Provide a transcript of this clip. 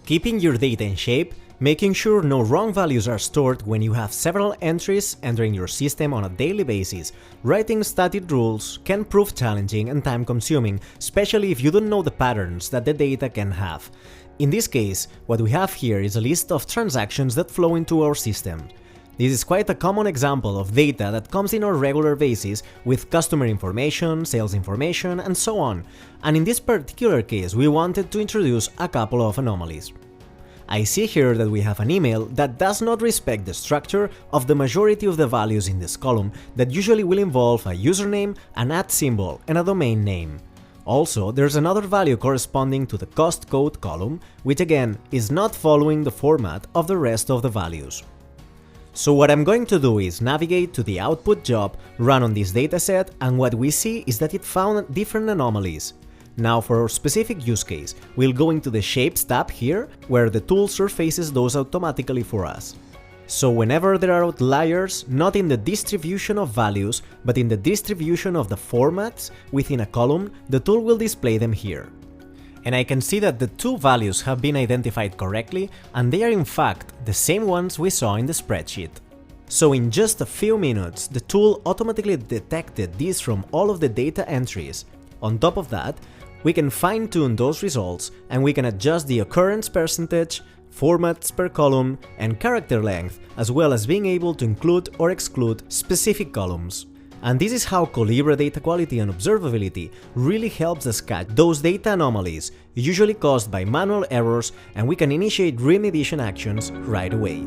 Keeping your data in shape, making sure no wrong values are stored when you have several entries entering your system on a daily basis, writing static rules can prove challenging and time-consuming, especially if you don't know the patterns that the data can have. In this case, what we have here is a list of transactions that flow into our system. This is quite a common example of data that comes in on a regular basis with customer information, sales information, and so on, and in this particular case we wanted to introduce a couple of anomalies. I see here that we have an email that does not respect the structure of the majority of the values in this column that usually will involve a username, an @ symbol, and a domain name. Also, there's another value corresponding to the cost code column, which again is not following the format of the rest of the values. So what I'm going to do is navigate to the output job, run on this dataset, and what we see is that it found different anomalies. Now for our specific use case, we'll go into the Shapes tab here, where the tool surfaces those automatically for us. So whenever there are outliers, not in the distribution of values, but in the distribution of the formats within a column, the tool will display them here. And I can see that the two values have been identified correctly, and they are in fact the same ones we saw in the spreadsheet. So in just a few minutes, the tool automatically detected these from all of the data entries. On top of that, we can fine-tune those results, and we can adjust the occurrence percentage, formats per column, and character length, as well as being able to include or exclude specific columns. And this is how Collibra data quality and observability really helps us catch those data anomalies, usually caused by manual errors, and we can initiate remediation actions right away.